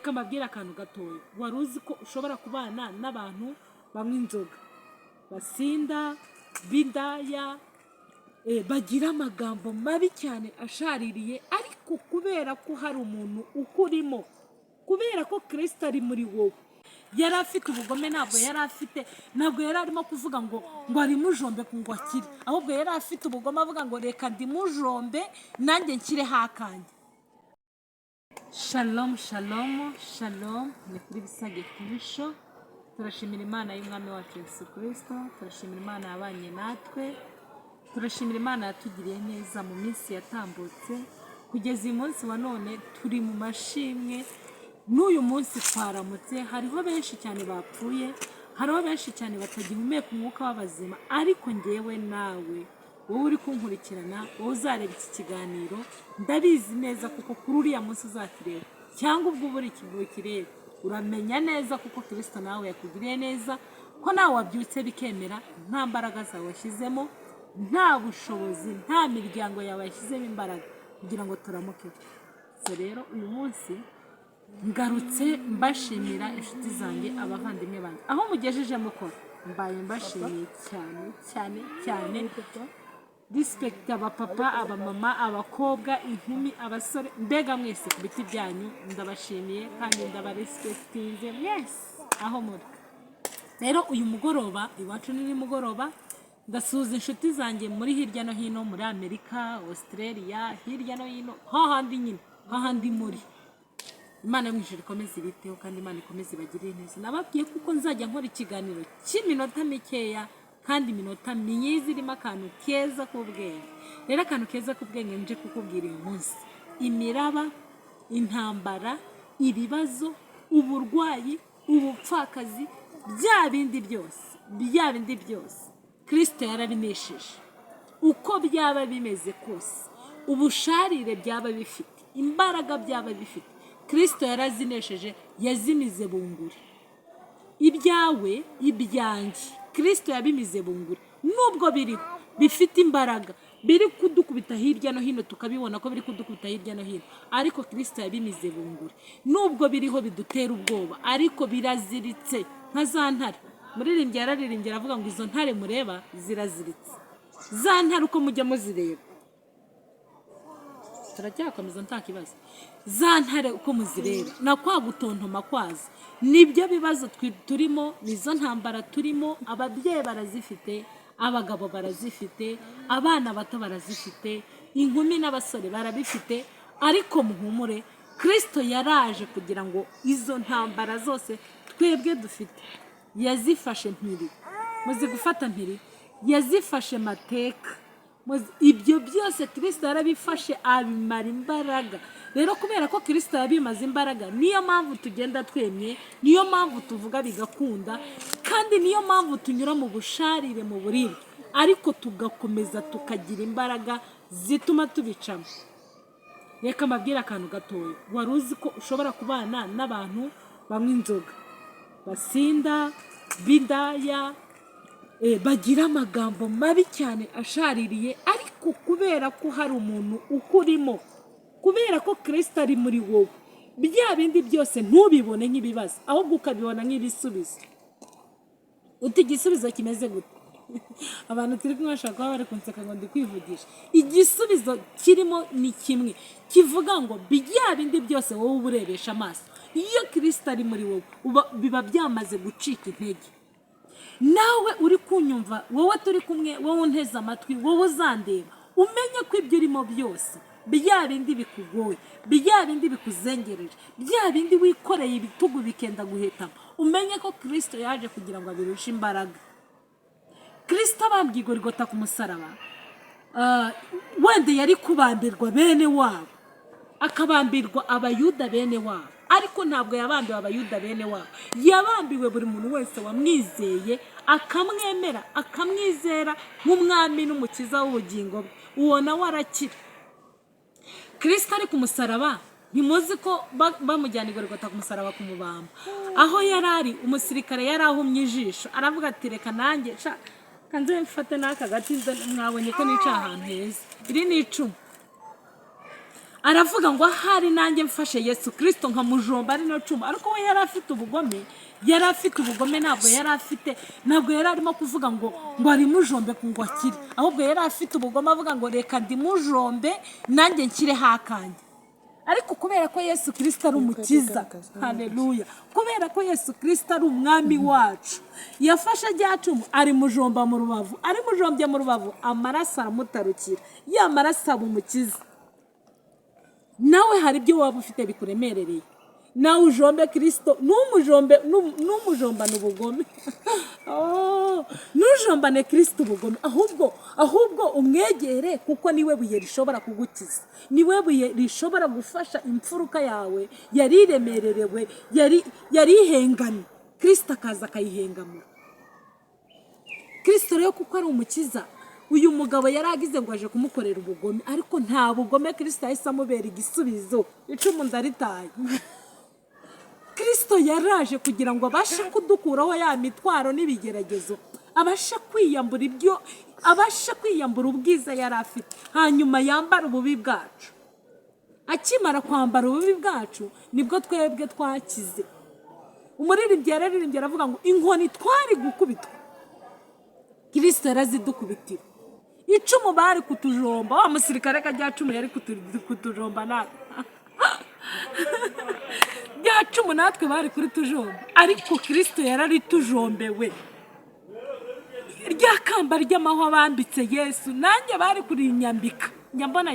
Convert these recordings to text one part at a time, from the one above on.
Kamabwira akantu gatoya, wari uzi ko ushobora kubana n'abantu banywa inzoga, basinda, b'indaya, bagira amagambo mabi cyane ashaririye, ariko kubera ko hari umuntu ukurimo, kubera ko Kristo ari muri wowe, yari afite ubugome, ntabwo yari arimo kuvuga ngo arimujombe ngo akire, ahubwo yari afite ubugome avuga ngo reka ndimujombe nanjye nshyire hakanje. Shalom shalom shalom, ni kuri Bisage TV show. Turashimira Imana y'Umwami wacu Yesu Kristo, turashimira Imana yabanye natwe, turashimira Imana yatugiriye neza mu minsi yatambutse, kugeza uyu munsi wa none turi mu mashimwe. N'uyu munsi twaramutse, hariho benshi cyane bapfuye, hariho benshi cyane batagihumeka umwuka w'abazima, ariko ngewe nawe wowe uri kunkurikirana, wowe uzareba iki kiganiro, ndabizi neza kuko kuri uriya munsi uzakireba, cyangwa ubwo buri kivuye kireba, uramenya neza kuko Kristo nawe yakugiriye neza, ko nawe wabyutse bikemera, nta mbaraga zawe washyizemo, nta bushobozi, nta miryango yawe yashyizemo imbaraga kugira ngo turamuke. So rero uyu munsi ngarutse mbashimira inshuti zanjye, abavandimwe banjye, aho mugejeje mukora, mbaye mbashimiye cyane cyane cyane. Respect abapapa, abamama, abakobwa, inkumi, abasore, mbega mwese ku biti byanyu ndabashimiye kandi ndabarespectinze mwese aho muri. Rero uyu mugoroba iwacu ni mugoroba, ndasuhuza inshuti zanjye muri hirya no hino, muri Amerika, Australia, hirya no hino, hahandi muri. Imana mw'ijuru ikomeze ibiteho kandi Imana ikomeze ibagirire neza. Nababwiye kuko nzajya nkora ikiganiro cy'iminota mikeya kandi iminota myiza irimo akantu keza k'ubwenge. Rero akantu keza k'ubwenge nje kukubwira uyu munsi: imiraba, intambara, ibibazo, uburwayi, ubupfakazi, bya bindi byose Kristo yarabinesheje. Uko byaba bimeze kose, ubusharire byaba bifite, imbaraga byaba bifite, Kristo yarazinesheje, yazimize bunguri. Ibyawe, ibyanjye, Kristo yabimize bunguri. Nubwo biriho bifite imbaraga, biri kudukubita hirya no hino, tukabibona ko biri kudukubita hirya no hino, ariko Kristo yabimize bunguri. Nubwo biriho bidutera ubwoba, ariko biraziritse nka za ntare. Muririmbyi yararirimbye aravuga ngo izo ntare mureba ziraziritse. Za ntare uko mujya muzireba, turacyakomeza nta kibazo. Za ntare uko muzireba na kwa gutontoma kwazo, nibyo bibazo turimo, nizo ntambara turimo. Ababyeyi barazifite, abagabo barazifite, abana bato barazifite, inkumi n'abasore barabifite, ariko muhumure, Kristo yaraje kugira ngo izo ntambara zose twebwe dufite yazifashe mpiri. Muzi gufata mpiri, yazifashe mateka. Ibyo byose Kristo yarabifashe abimara imbaraga. Rero kubera ko Kristo yabimaze imbaraga, niyo mpamvu tugenda twemye, niyo mpamvu tuvuga bigakunda, kandi niyo mpamvu tunyura mu busharire, mu buribwe, ariko tugakomeza tukagira imbaraga zituma tubicamo. Reka mbabwire akantu gatoya, wari uzi ko ushobora kubana n'abantu banywa inzoga, basinda, b'indaya, bagira amagambo mabi cyane ashaririye, ariko kubera ko hari umuntu ukurimo, kubera ko Kristo ari muri wowe, bya bindi byose ntubibone nk'ibibazo, ahubwo ukabibona nk'ibisubizo. Uti igisubizo kimeze gute? Abantu turi kumwe bashaka kuba bari kunseka ngo ndi kwivugisha. Igisubizo kirimo ni kimwe, kivuga ngo bya bindi byose wowe uburebesha amaso, iyo Kristo ari muri wowe biba byamaze gucika intege. Nawe uri kunyumva, wowe turi kumwe, wowe unteze amatwi, wowe uzandeba, umenye ko ibyo urimo byose, bya bindi bikugoye, bya bindi bikuzengereje, bya bindi wikoreye ibitugu bikenda guhetama, umenye ko Kristo yaje kugira ngo abirushe imbaraga. Kristo abambye Igorigota ku musaraba, wende yari kubambirwa bene wabo, akabambirwa abayuda bene wabo, ariko ntabwo yabambiwe abayuda bene wabo, yabambiwe buri muntu wese wamwizeye, akamwemera, akamwizera nk'umwami n'umukiza w'ubugingo bwe, uwo nawe arakira. Kristo ari ku musaraba, ntimuzi ko bamujyana Igorigota ku musaraba kumubamba, aho yari ari, umusirikare yari ahumye ijisho, aravuga ati reka nanjye kanze mfate n'aka gati, mwabonye ko nica ahantu heza, iri ni icumu. aravuga ngo ahari nanjye mfashe Yesu Kristo nkamujomba ari no cuma, ariko we yari afite ubugome, ntabwo yari arimo kuvuga ngo ari mujombe ngo akire, ahubwo yari afite ubugome avuga ngo reka ndimujombe nanjye nkire hakanje. Ariko kubera ko Yesu Kristo ari umukiza, haleluya, kubera ko Yesu Kristo ari umwami wacu, yafashe rya cumu ari mujomba mu rubavu, ari mujombye mu rubavu, amaraso aramutarukira, ya maraso aba umukiza. Nawe hari ibyo waba ufite bikuremerereye, nawe ujombe Kristo, n'umujombane ubugome nujombane Kristo ubugome, ahubwo umwegere, kuko niwe buye rishobora kugukiza, niwe buye rishobora gufasha imfuruka yawe yari iremererewe, yari ihengane, Kristo akaza akayihengamura. Kristo rero kuko ari umukiza, uyu mugabo yaragize ngo aje kumukorera ubugome, ariko nta bugome Kristo yahise amubera igisubizo, icumu ndaritaye. Kristo yaraje kugira ngo abashe kudukuraho ya mitwaro n'ibigeragezo, abashe kwiyambura ubwiza yari afite, hanyuma yambara ububi bwacu. Akimara kwambara ububi bwacu nibwo twebwe twakize. Umuririmbyi yararirimbye aravuga ngo inkoni twari gukubitwa, Kristo yarazidukubitira. Icumu bari kutujomba, wa musirikare kajya cumu yari kutujomba natwe. Rya cumu natwe bari kuri tujomba, ariko Kristo yarari tujombewe. Rya kamba ry'amahwa bambitse Yesu nanjye bari kuri inyambika. Njya mbona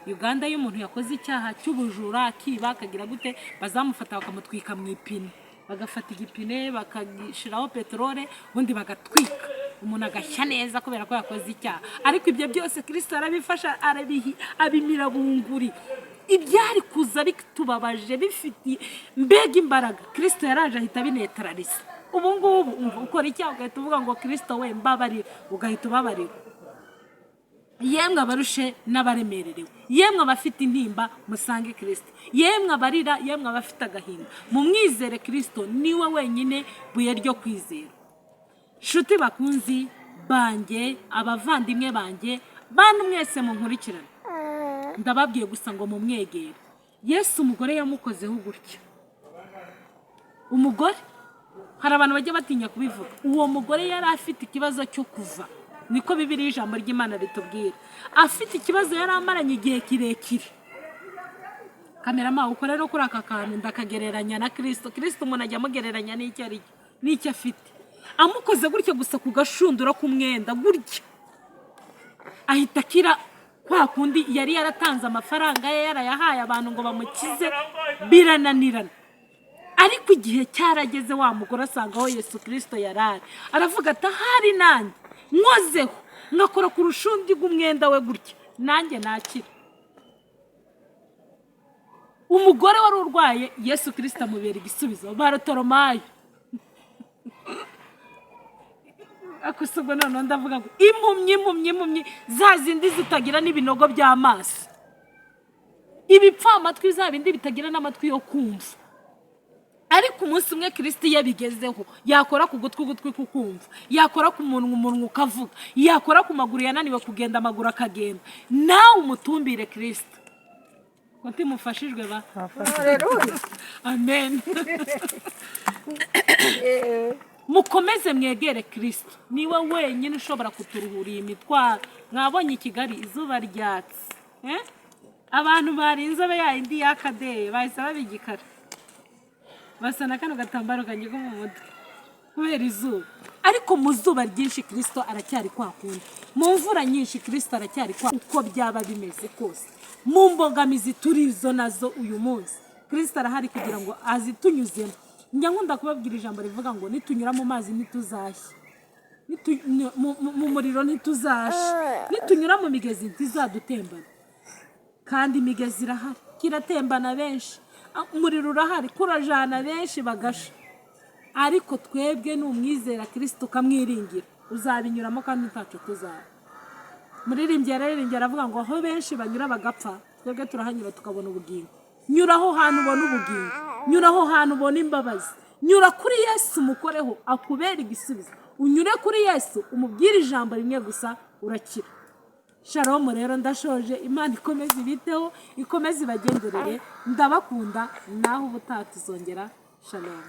Uganda iyo umuntu yakoze icyaha cy'ubujura, akiba, akagira gute, bazamufata bakamutwika mu ipine, bagafata igipine bakagishiraho peterole, ubundi bagatwika umuntu agashya neza kubera ko yakoze icyaha. Ariko ibyo byose Kristo arabifasha, abimira bunguri. Ibyari kuza bitubabaje bifitiye mbega imbaraga, Kristo yaraje ahita binetraliza. Ubu ngubu ukora icyaha ugahita uvuga ngo Kristo we mbabarira, ugahita ubabarira. Yemwe abarushe n'abaremererewe, yemwe abafite intimba musange Kristo, yemwe abarira, yemwe abafite agahinda mumwizere Kristo, niwe wenyine buye ryo kwizera. Shuti bakunzi banjye, abavandimwe banjye, bantu mwese munkurikirana, ndababwiye gusa ngo mumwegere. Yesu umugore yamukozeho gutya. Umugore, hari abantu bajya batinya kubivuga, uwo mugore yari afite ikibazo cyo kuva, niko Bibiliya ijambo ry'Imana ritubwira. Afite ikibazo yari amaranye igihe kirekire. Kamerama uko rero kuri aka kantu ndakagereranya na Kristo. Kristo umuntu ajya amugereranya n'icyo afite. Amukoze gutya gusa ku gashundura k'umwenda gutya, ahita akira. Kwa kundi yari yaratanze amafaranga ye yarayahaye abantu ngo bamukize, birananirana. Ariko igihe cyarageze, wa mugore asanga aho Yesu Kristo yarari, aravuga ati ahari nanjye nkozeho ngakora ku rushundi rw'umwenda we gutya, nanjye nakira. Umugore wari urwaye, Yesu Kristo amubera igisubizo. Barotoromayo akusubwo none ndavuga ngo impumyi za zindi zitagira n'ibinogo by'amaso, ibipfa amatwi za bindi bitagira n'amatwi yo kumva. Ariko umunsi umwe Kristo yabigezeho, yakora ku gutwi kukumva, yakora ku munwa ukavuga, yakora ku maguru yananiwe kugenda amaguru akagenda. Nawe umutumbire Kristo, konti mufashijwe ba. Haleluya, amen. Mukomeze mwegere Kristo, niwe wenyine ushobora kuturuhura iyi mitwaro. Mwabonye Kigali izuba ryatse, abantu bari inzobe ya indi yakadeye bahise babigikara, basa na kano gatambaro kanyigo mu mutwe kubera izuba. Ariko mu zuba ryinshi Kristo aracyari kwa kundi, mu mvura nyinshi Kristo aracyari kwa, uko byaba bimeze kose, mu mbogamizi turizo nazo uyu munsi Kristo arahari kugira ngo azitunyuzemo. Njya nkunda kubabwira ijambo rivuga ngo nitunyura mu mazi ntituzashya, mu muriro ntituzashya, nitunyura mu migezi ntizadutembana. Kandi imigezi irahari, kiratembana benshi, umuriro urahari, kurajana benshi bagasha. Ariko twebwe n'umwizera Kristo ukamwiringira, uzabinyuramo kandi ntacyo tuzaba. Muririmbyi aravuga ngo aho benshi banyura bagapfa, twebwe turahanyura tukabona ubugingo. Nyuraho hantu ubona ubugingo, nyuraho hantu ubona imbabazi, nyura kuri Yesu umukoreho akubera igisubizo. Unyure kuri Yesu umubwire ijambo rimwe gusa urakira. Shalom rero ndashoje, Imana ikomeze ibiteho, ikomeze ibagenderere, ndabakunda, naho ubutaha tuzongera. Shalom.